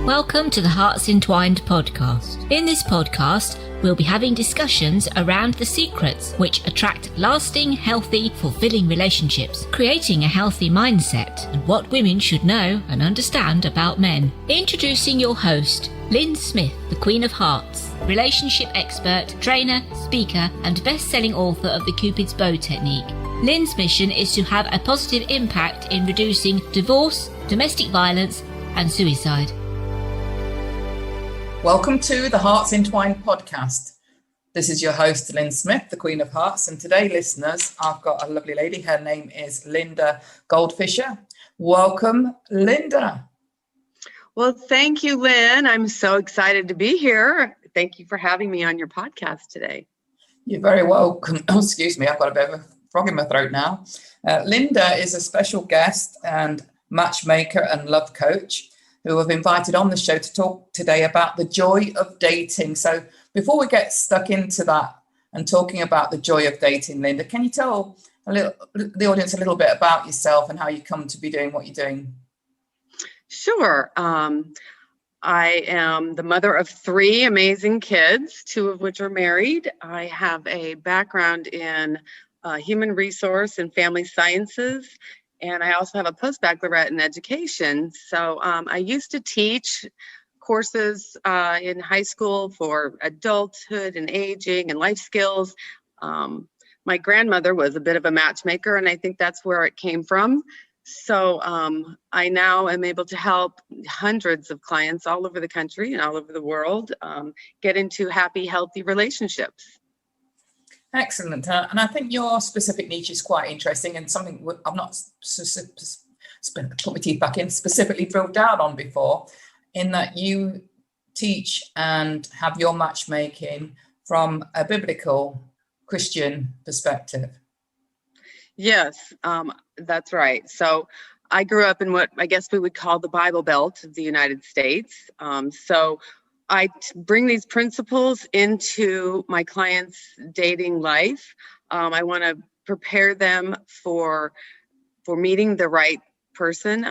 Welcome to the Hearts Entwined podcast. In this podcast, we'll be having discussions around the secrets which attract lasting, healthy, fulfilling relationships, creating a healthy mindset, and what women should know and understand about men. Introducing your host, Lyn Smith, the Queen of Hearts, relationship expert, trainer, speaker, and best-selling author of the Cupid's Bow technique. Lyn's mission is to have a positive impact in reducing divorce, domestic violence, and suicide. Welcome to the Hearts Entwined podcast. This is your host, Lyn Smith, the Queen of Hearts. And today, listeners, I've got a lovely lady. Her name is Linda Goldfischer. Welcome, Linda. Well, thank you, Lyn. I'm so excited to be here. Thank you for having me on your podcast today. You're very welcome. Oh, excuse me, I've got a bit of a frog in my throat now. Linda is a special guest and matchmaker and love coach who I've invited on the show to talk today about the joy of dating. So before we get stuck into that and talking about the joy of dating, Linda, can you tell the audience a little bit about yourself and how you come to be doing what you're doing? Sure. I am the mother of 3 amazing kids, 2 of which are married. I have a background in human resource and family sciences. And I also have a postbaccalaureate in education. So I used to teach courses in high school for adulthood and aging and life skills. My grandmother was a bit of a matchmaker, and I think that's where it came from. So I now am able to help hundreds of clients all over the country and all over the world get into happy, healthy relationships. Excellent. And I think your specific niche is quite interesting and something I've not put my teeth back in, specifically drilled down on before, in that you teach and have your matchmaking from a biblical Christian perspective. Yes, that's right. So I grew up in what I guess we would call the Bible Belt of the United States. So I bring these principles into my clients' dating life. I want to prepare them for meeting the right person,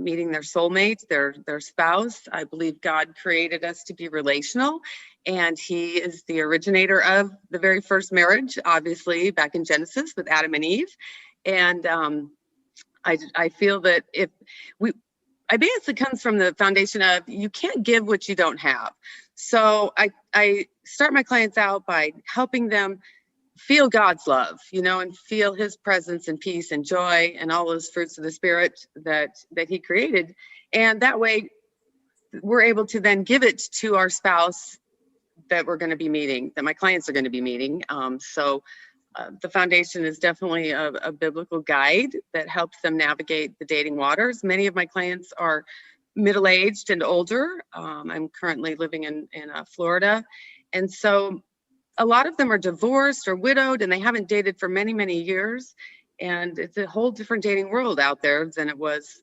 meeting their soulmate, their spouse. I believe God created us to be relational, and He is the originator of the very first marriage, obviously back in Genesis with Adam and Eve. And I feel that I basically comes from the foundation of you can't give what you don't have. So I start my clients out by helping them feel God's love, and feel His presence and peace and joy and all those fruits of the Spirit that He created. And that way we're able to then give it to our spouse that we're going to be meeting, that my clients are going to be meeting. The foundation is definitely a biblical guide that helps them navigate the dating waters. Many of my clients are middle-aged and older. I'm currently living in Florida. And so a lot of them are divorced or widowed, and they haven't dated for many, many years. And it's a whole different dating world out there than it was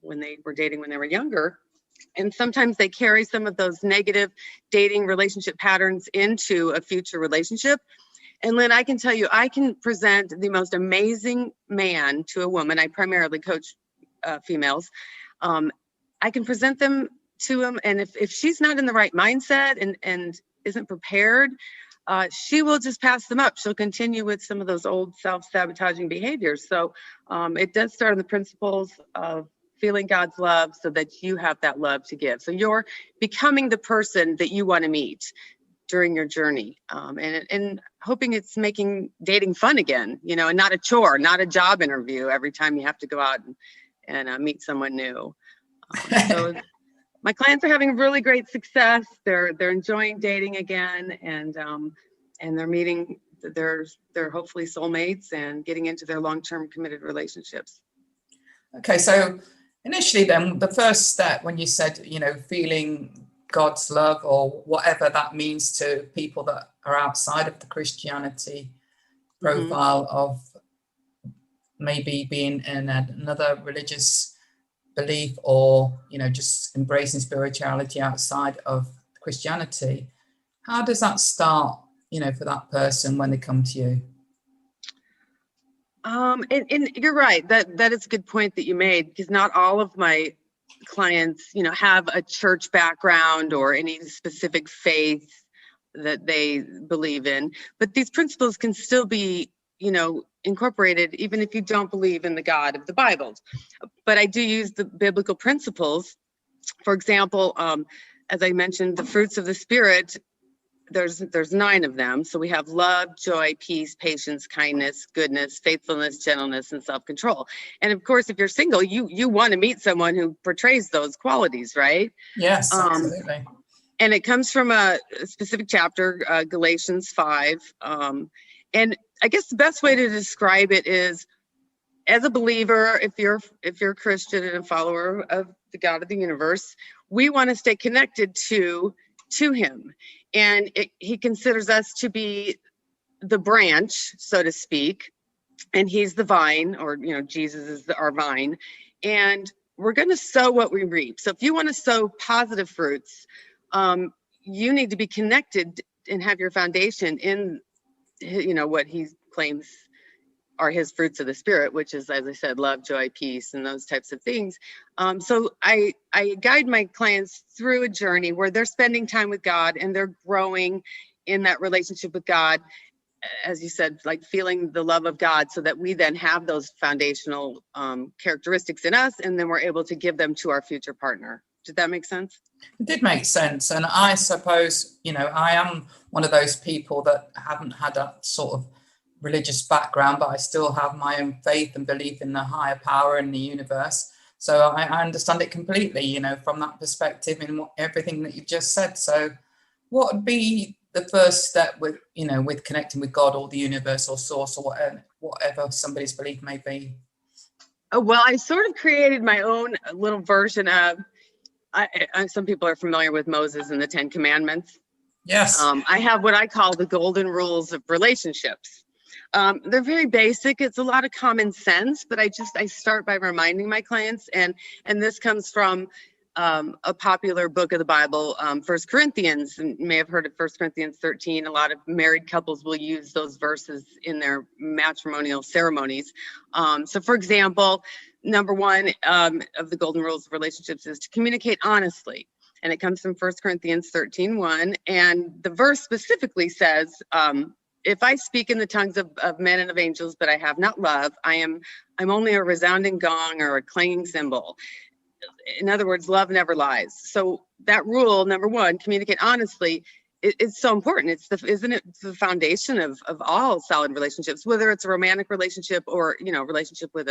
when they were dating when they were younger. And sometimes they carry some of those negative dating relationship patterns into a future relationship. And Lyn, I can tell you, I can present the most amazing man to a woman. I primarily coach females. I can present them to him. And if she's not in the right mindset and isn't prepared, she will just pass them up. She'll continue with some of those old self-sabotaging behaviors. So it does start on the principles of feeling God's love so that you have that love to give. So you're becoming the person that you want to meet during your journey, and hoping it's making dating fun again, and not a chore, not a job interview every time you have to go out and meet someone new. So my clients are having really great success. They're enjoying dating again, and they're meeting their hopefully soulmates and getting into their long-term committed relationships. Okay, so initially then the first step when you said, feeling God's love or whatever that means to people that are outside of the Christianity profile of maybe being in another religious belief or, just embracing spirituality outside of Christianity. How does that start, for that person when they come to you? And you're right, that is a good point that you made, because not all of my clients, have a church background or any specific faith that they believe in, but these principles can still be, incorporated even if you don't believe in the God of the Bible. But I do use the biblical principles. For example, as I mentioned, the fruits of the Spirit, there's 9 of them. So we have love, joy, peace, patience, kindness, goodness, faithfulness, gentleness, and self-control. And of course, if you're single, you want to meet someone who portrays those qualities, right? Yes, absolutely. And it comes from a specific chapter, Galatians 5. And I guess the best way to describe it is, as a believer, if you're a Christian and a follower of the God of the universe, we want to stay connected to him. And he considers us to be the branch, so to speak, and he's the vine, or Jesus is our vine, and we're going to sow what we reap. So if you want to sow positive fruits, you need to be connected and have your foundation in what he claims are his fruits of the Spirit, which is, as I said, love, joy, peace, and those types of things. So I guide my clients through a journey where they're spending time with God and they're growing in that relationship with God, as you said, like feeling the love of God, so that we then have those foundational characteristics in us, and then we're able to give them to our future partner. Did that make sense? It did make sense. And I suppose, I am one of those people that haven't had that sort of religious background, but I still have my own faith and belief in the higher power in the universe. So I understand it completely, from that perspective, in everything that you've just said. So what would be the first step with connecting with God or the universe or source or whatever somebody's belief may be? Oh, well, I sort of created my own little version of, some people are familiar with Moses and the 10 Commandments. Yes. I have what I call the golden rules of relationships. They're very basic. It's a lot of common sense, but I start by reminding my clients, and this comes from a popular book of the Bible, 1 Corinthians. And you may have heard of 1 Corinthians 13. A lot of married couples will use those verses in their matrimonial ceremonies. So for example, number 1 of the golden rules of relationships is to communicate honestly. And it comes from 1 Corinthians 13:1. And the verse specifically says, if I speak in the tongues of men and of angels, but I have not love, I'm only a resounding gong or a clanging cymbal. In other words, love never lies. So that rule, number 1, communicate honestly, it's so important. It's the foundation of all solid relationships, whether it's a romantic relationship or, relationship with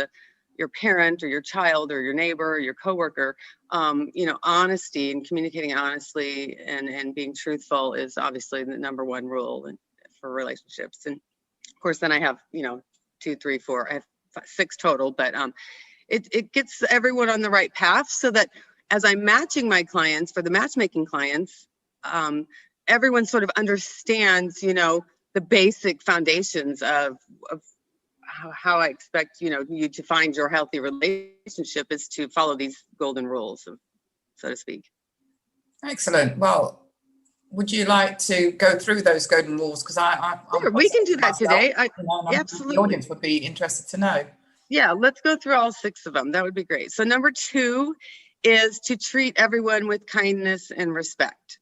your parent or your child or your neighbor or your coworker. Honesty and communicating honestly and being truthful is obviously the number 1 rule for relationships. And of course, then I have, 2, 3, 4, I have 6 total, but it gets everyone on the right path, so that as I'm matching my clients for the matchmaking clients, everyone sort of understands, the basic foundations of how I expect, you to find your healthy relationship is to follow these golden rules, so to speak. Excellent. Well, would you like to go through those golden rules? Because Sure, we can do that today. Absolutely. The audience would be interested to know. Yeah, let's go through all 6 of them. That would be great. So number 2 is to treat everyone with kindness and respect.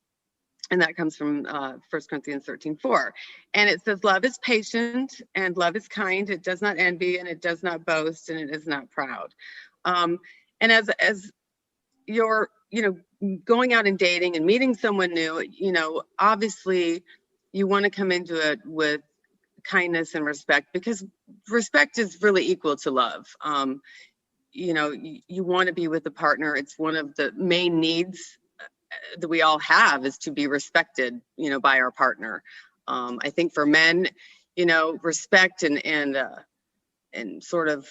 And that comes from 1 Corinthians 13:4. And it says, love is patient and love is kind. It does not envy and it does not boast and it is not proud. And as you're, going out and dating and meeting someone new, obviously you want to come into it with kindness and respect, because respect is really equal to love. You want to be with a partner. It's one of the main needs that we all have, is to be respected, by our partner. I think for men, respect and sort of,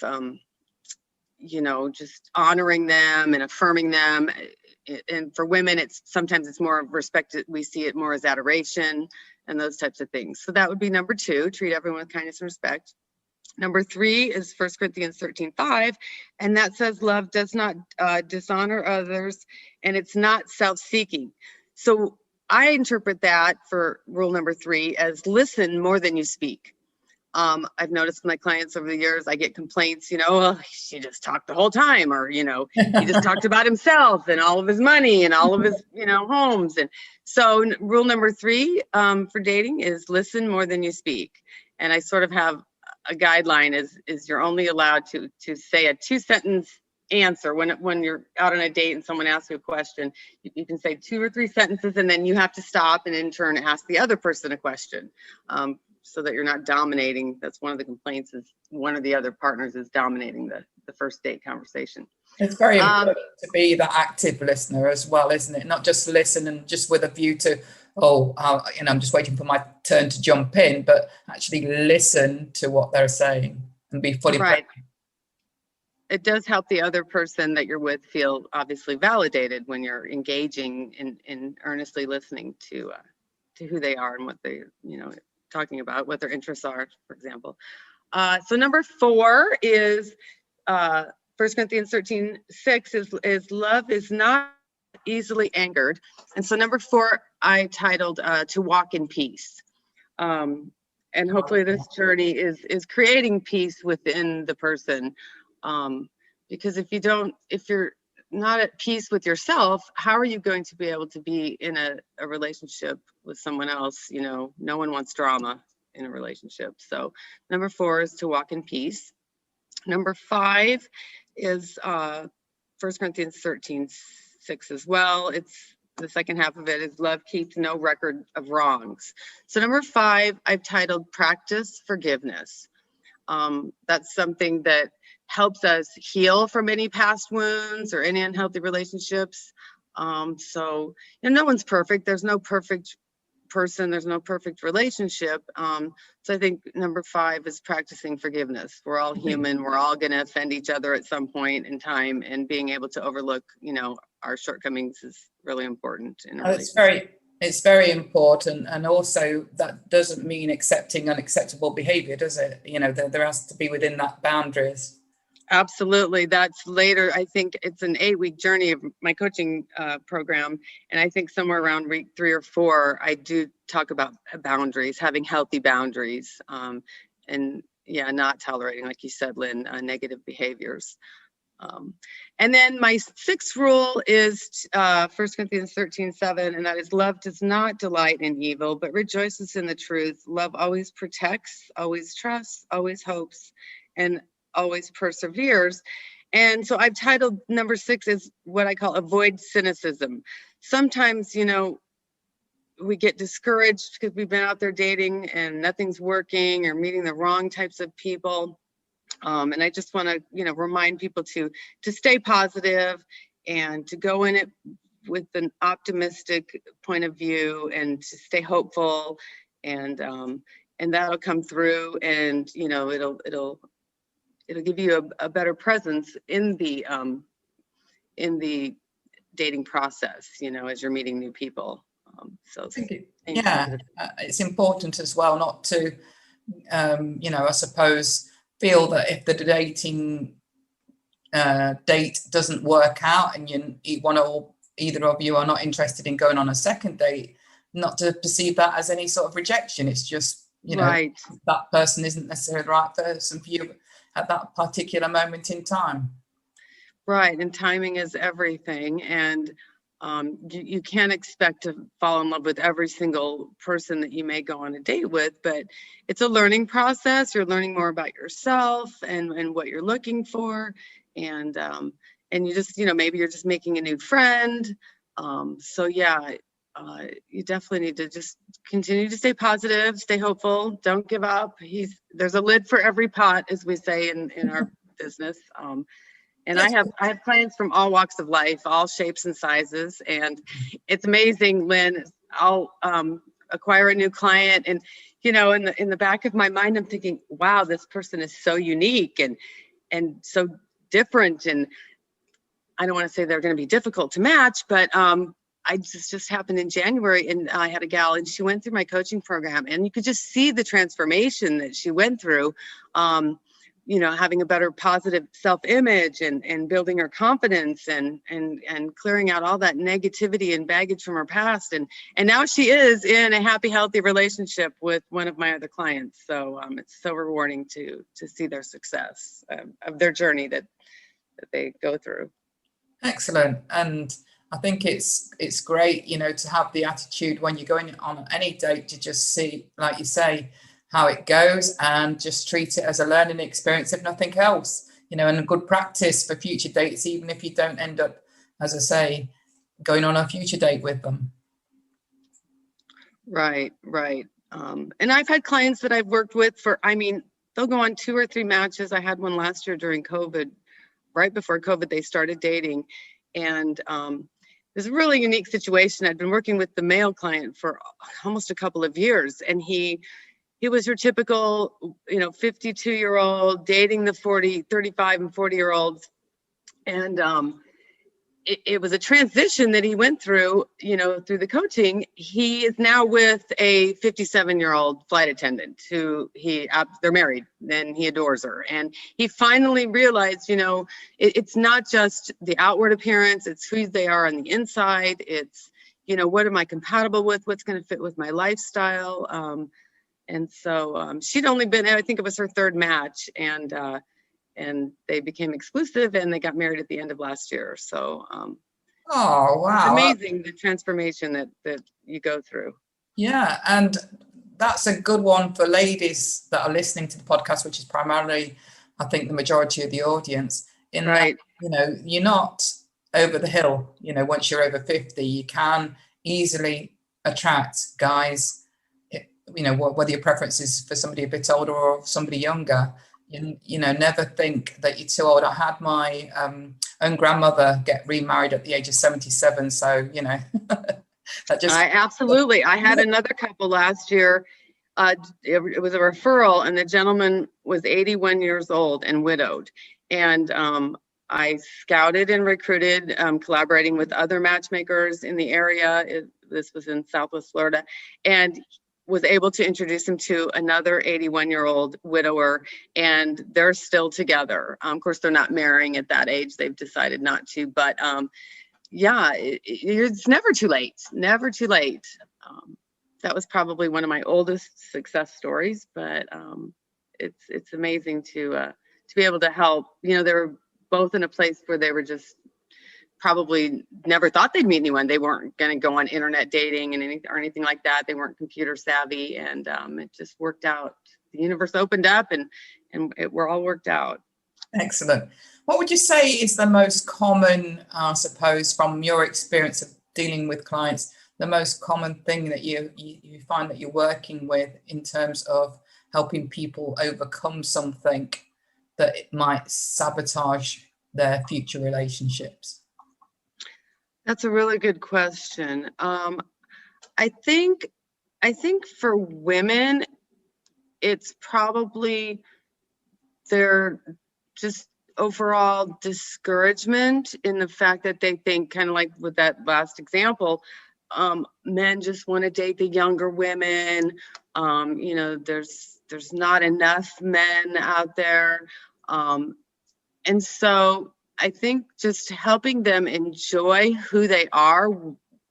just honoring them and affirming them. And for women, sometimes it's more of respect. We see it more as adoration and those types of things. So that would be number 2, treat everyone with kindness and respect. Number 3 is 1 Corinthians 13:5, and that says love does not dishonor others, and it's not self-seeking. So I interpret that for rule number 3 as listen more than you speak. I've noticed my clients over the years, I get complaints, well, she just talked the whole time, or, he just talked about himself and all of his money and all of his, homes. And so rule number 3 for dating is listen more than you speak. And I sort of have a guideline is you're only allowed to say a 2-sentence answer when you're out on a date and someone asks you a question. You can say 2 or 3 sentences, and then you have to stop and in turn ask the other person a question. So that you're not dominating. That's one of the complaints, is one of the other partners is dominating the first date conversation. It's very important to be the active listener as well, isn't it? Not just listen and just with a view to, I'm just waiting for my turn to jump in, but actually listen to what they're saying and be fully present. It does help the other person that you're with feel obviously validated when you're engaging in earnestly listening to who they are and what they, talking about, what their interests are, for example. So number 4 is 1 Corinthians 13:6 is love is not easily angered. And so number 4, I titled to walk in peace. And hopefully this journey is creating peace within the person. Because if you're not at peace with yourself, how are you going to be able to be in a relationship with someone else? No one wants drama in a relationship. So number 4 is to walk in peace. Number 5 is 1 Corinthians 13:6 as well. It's the second half of it is love keeps no record of wrongs. So number 5, I've titled practice forgiveness. That's something that helps us heal from any past wounds or any unhealthy relationships. So no one's perfect. There's no perfect person. There's no perfect relationship. So I think number 5 is practicing forgiveness. We're all human. We're all going to offend each other at some point in time, and being able to overlook, our shortcomings is really important in a relationship. It's very important, and also that doesn't mean accepting unacceptable behavior, does it? There has to be within that boundaries. Absolutely. That's later. I think it's an 8-week journey of my coaching program. And I think somewhere around week 3 or 4, I do talk about boundaries, having healthy boundaries, and not tolerating, like you said, Lynn, negative behaviors. And then my 6th rule is 1 Corinthians 13:7, and that is love does not delight in evil, but rejoices in the truth. Love always protects, always trusts, always hopes, and always perseveres. And so I've titled number 6 is what I call avoid cynicism. Sometimes, we get discouraged because we've been out there dating and nothing's working or meeting the wrong types of people. And I just want to, remind people to stay positive and to go in it with an optimistic point of view and to stay hopeful, and that'll come through, and it'll give you a better presence in the dating process, as you're meeting new people. It's important as well not to, I suppose, feel that if the dating date doesn't work out and either of you are not interested in going on a second date, not to perceive that as any sort of rejection. It's just, right, that person isn't necessarily the right person for you at that particular moment in time. Right, and timing is everything. And you can't expect to fall in love with every single person that you may go on a date with, but it's a learning process. You're learning more about yourself and what you're looking for, and you just, maybe you're just making a new friend. You definitely need to just continue to stay positive, stay hopeful, don't give up. There's a lid for every pot, as we say in our business. And I have clients from all walks of life, all shapes and sizes. And it's amazing, Lynn. I'll acquire a new client, and in the back of my mind, I'm thinking, wow, this person is so unique and so different. And I don't want to say they're going to be difficult to match, but just happened in January, and I had a gal, and she went through my coaching program, and you could just see the transformation that she went through. having a better positive self-image and building her confidence and clearing out all that negativity and baggage from her past. And now she is in a happy, healthy relationship with one of my other clients. So it's so rewarding to see their success of their journey that they go through. Excellent. And I think it's great, to have the attitude when you're going on any date to just see, like you say, how it goes and just treat it as a learning experience, if nothing else, and a good practice for future dates, even if you don't end up, as I say, going on a future date with them. Right. And I've had clients that I've worked with they'll go on 2 or 3 matches. I had one last year during COVID. Right before COVID, they started dating. And it was a really unique situation. I'd been working with the male client for almost a couple of years, and he was your typical, 52-year-old dating the 35 and 40-year-olds. And it was a transition that he went through, through the coaching. He is now with a 57-year-old flight attendant who they're married and he adores her. And he finally realized, it's not just the outward appearance, it's who they are on the inside. It's, what am I compatible with? What's going to fit with my lifestyle? And so she'd only been, I think it was her 3rd match, and they became exclusive and they got married at the end of last year. So oh, wow. It's amazing the transformation that you go through. Yeah, and that's a good one for ladies that are listening to the podcast, which is primarily, I think, the majority of the audience. Right. That, you're not over the hill. Once you're over 50, you can easily attract guys, whether your preference is for somebody a bit older or somebody younger. Never think that you're too old. I had my own grandmother get remarried at the age of 77. So, that just... I had another couple last year. It was a referral, and the gentleman was 81 years old and widowed. And I scouted and recruited, collaborating with other matchmakers in the area. This was in Southwest Florida. And was able to introduce him to another 81-year-old widower, and they're still together. Of course, they're not marrying at that age. They've decided not to, but it's never too late, never too late. That was probably one of my oldest success stories, but it's amazing to be able to help. They were both in a place where they were just probably never thought they'd meet anyone. They weren't going to go on internet dating and anything like that. They weren't computer savvy, and it just worked out. The universe opened up, and we're all worked out. Excellent. What would you say is the most common, I suppose, from your experience of dealing with clients, the most common thing that you find that you're working with in terms of helping people overcome something that it might sabotage their future relationships? That's a really good question. I think for women, it's probably their just overall discouragement in the fact that they think, kind of like with that last example, men just want to date the younger women. There's not enough men out there. And so I think just helping them enjoy who they are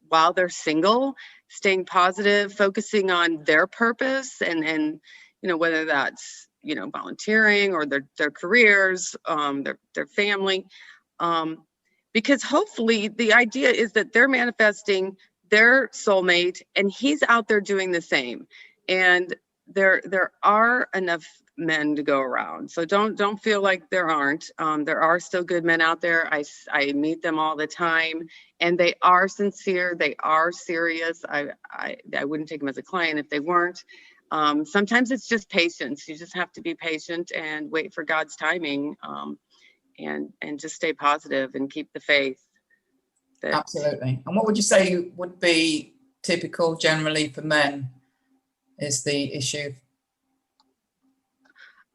while they're single, staying positive, focusing on their purpose and whether that's, volunteering or their careers, their family. Because hopefully the idea is that they're manifesting their soulmate and he's out there doing the same. And there are enough men to go around. So don't feel like there aren't. There are still good men out there. I meet them all the time, and they are sincere. They are serious. I wouldn't take them as a client if they weren't. Sometimes it's just patience. You just have to be patient and wait for God's timing, and just stay positive and keep the faith. Absolutely. And what would you say would be typical generally for men is the issue?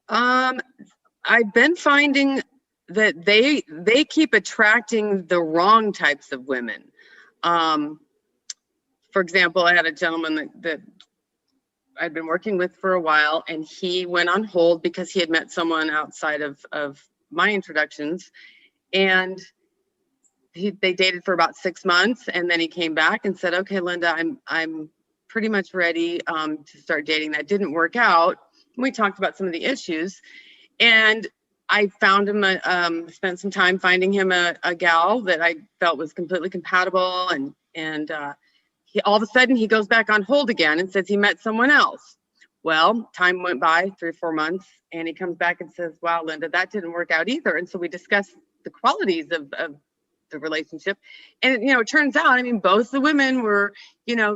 I've been finding that they keep attracting the wrong types of women. For example, I had a gentleman that I'd been working with for a while, and he went on hold because he had met someone outside of my introductions, and they dated for about 6 months, and then he came back and said, "Okay, Linda, I'm pretty much ready to start dating." That didn't work out. We talked about some of the issues, and I found him spent some time finding him a gal that I felt was completely compatible, and he, all of a sudden, he goes back on hold again and says he met someone else. Well, time went by, 3 or 4 months, and he comes back and says, "Wow, Linda, that didn't work out either." And so we discussed the qualities of the relationship. And, it turns out, I mean, both the women were,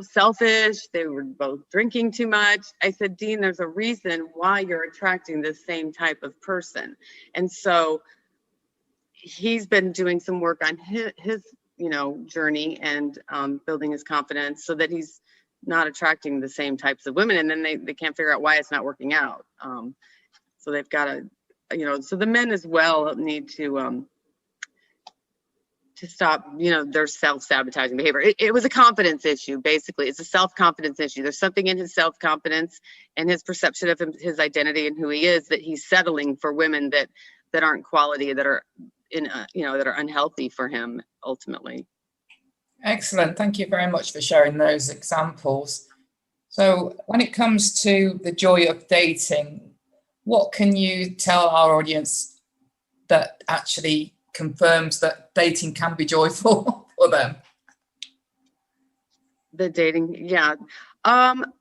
selfish. They were both drinking too much. I said, "Dean, there's a reason why you're attracting the same type of person." And so he's been doing some work on his journey and building his confidence so that he's not attracting the same types of women. And then they can't figure out why it's not working out. So they've got to, so the men as well need to stop, their self-sabotaging behavior. It was a confidence issue, basically. It's a self-confidence issue. There's something in his self-confidence and his perception of his identity and who he is that he's settling for women that aren't quality, that are that are unhealthy for him ultimately. Excellent. Thank you very much for sharing those examples. So when it comes to the joy of dating, what can you tell our audience that actually confirms that dating can be joyful for them? The dating, yeah.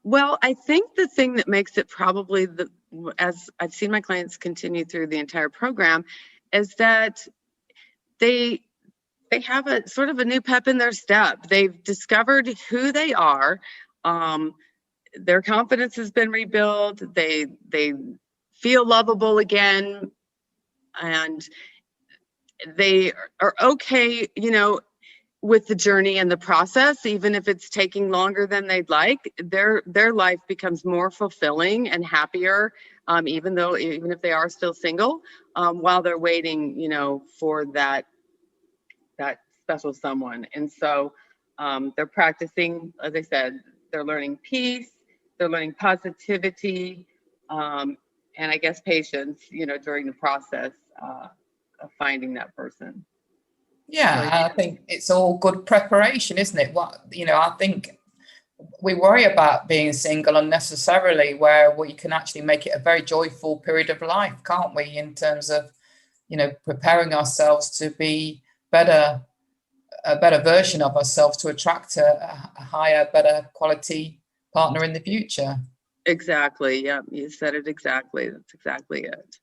Well, I think the thing that makes it probably as I've seen my clients continue through the entire program, is that they have a sort of a new pep in their step. They've discovered who they are. Their confidence has been rebuilt. They feel lovable again, and they are okay, with the journey and the process, even if it's taking longer than they'd like. Their life becomes more fulfilling and happier, even if they are still single, while they're waiting, for that special someone. And so they're practicing, as I said, they're learning peace, they're learning positivity, and I guess patience, during the process of finding that person. Yeah, I think it's all good preparation, isn't it? I think we worry about being single unnecessarily, where we can actually make it a very joyful period of life, can't we? In terms of, preparing ourselves to be a better version of ourselves, to attract a higher, better quality partner in the future. Exactly. Yeah, you said it exactly. That's exactly it.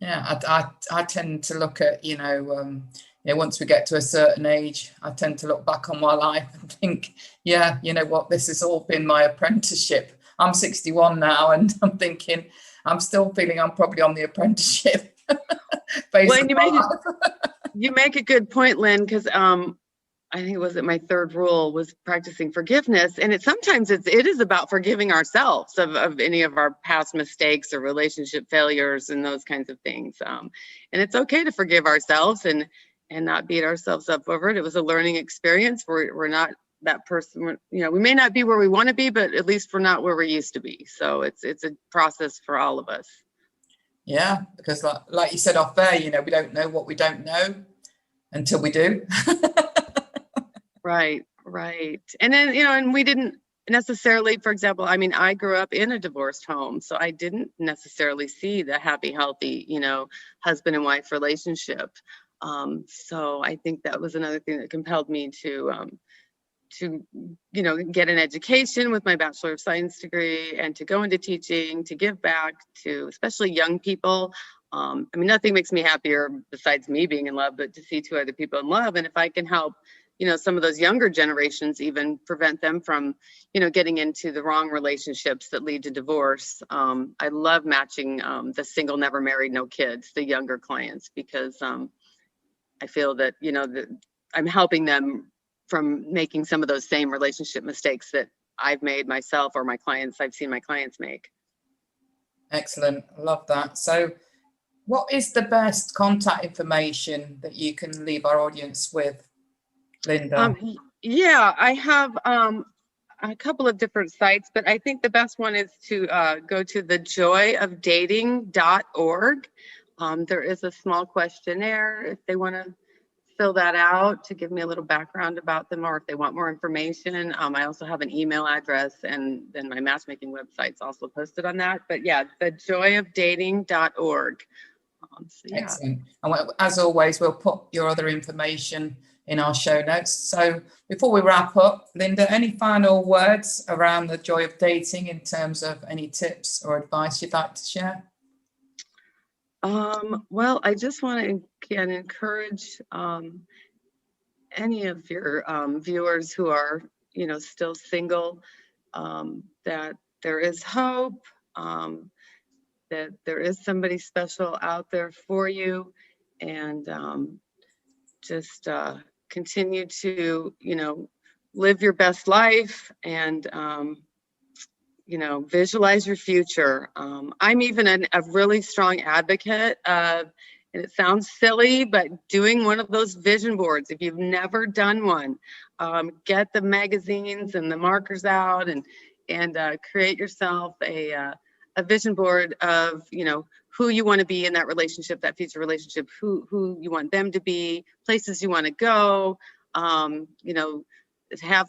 Yeah, I tend to look at, once we get to a certain age, I tend to look back on my life and think, yeah, you know what, this has all been my apprenticeship. I'm 61 now, and I'm thinking, I'm still feeling I'm probably on the apprenticeship. Well, you make a good point, Lynn, because I think my third rule was practicing forgiveness. And sometimes it is about forgiving ourselves of any of our past mistakes or relationship failures and those kinds of things. And it's okay to forgive ourselves and not beat ourselves up over it. It was a learning experience. We're not that person, we may not be where we want to be, but at least we're not where we used to be. So it's a process for all of us. Yeah, because like you said off there, we don't know what we don't know until we do. Right. And then, and we didn't necessarily, for example, I grew up in a divorced home, so I didn't necessarily see the happy, healthy, husband and wife relationship. So I think that was another thing that compelled me to get an education with my Bachelor of Science degree and to go into teaching, to give back to especially young people. Nothing makes me happier besides me being in love, but to see two other people in love. And if I can help, some of those younger generations, even prevent them from, getting into the wrong relationships that lead to divorce. I love matching the single, never married, no kids, the younger clients, because I feel that, that I'm helping them from making some of those same relationship mistakes that I've made myself or I've seen my clients make. Excellent. Love that. So what is the best contact information that you can leave our audience with, Linda? Yeah, I have a couple of different sites, but I think the best one is to go to thejoyofdating.org. There is a small questionnaire if they want to fill that out to give me a little background about them, or if they want more information. I also have an email address, and then my matchmaking website's also posted on that. But yeah, thejoyofdating.org. Excellent. And as always, we'll put your other information in our show notes. So before we wrap up, Linda, any final words around the joy of dating in terms of any tips or advice you'd like to share? Well, I just want to encourage any of your viewers who are, still single, that there is hope, that there is somebody special out there for you, and just continue to, live your best life, and visualize your future. I'm even a really strong advocate of, and it sounds silly, but doing one of those vision boards. If you've never done one, get the magazines and the markers out, and create yourself a vision board of, who you want to be in that relationship, that future relationship, who you want them to be, places you want to go, have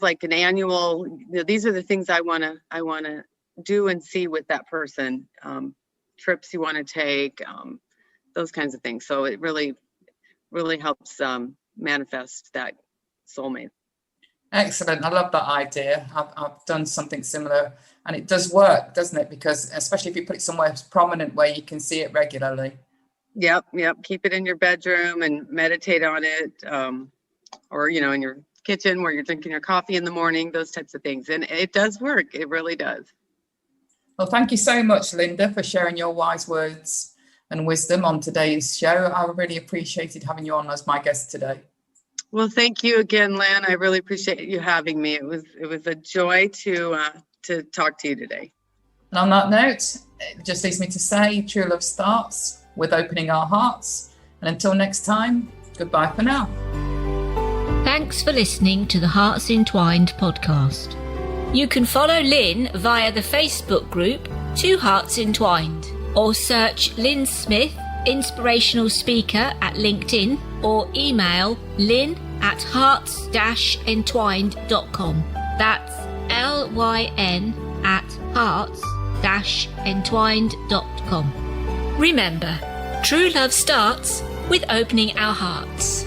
like an annual, these are the things I want to do and see with that person, trips you want to take, those kinds of things. So it really, really helps manifest that soulmate. Excellent. I love that idea. I've done something similar, and it does work, doesn't it? Because especially if you put it somewhere prominent where you can see it regularly. Yep. Keep it in your bedroom and meditate on it, or in your kitchen where you're drinking your coffee in the morning, those types of things. And it does work. It really does. Well, thank you so much, Linda, for sharing your wise words and wisdom on today's show. I really appreciated having you on as my guest today. Well, thank you again, Lyn. I really appreciate you having me. It was a joy to talk to you today. And on that note, it just leaves me to say, true love starts with opening our hearts. And until next time, goodbye for now. Thanks for listening to the Hearts Entwined podcast. You can follow Lyn via the Facebook group Two Hearts Entwined, or search Lyn Smith, inspirational speaker, at LinkedIn, or email lyn@hearts-entwined.com. That's LYN@hearts-entwined.com. Remember, true love starts with opening our hearts.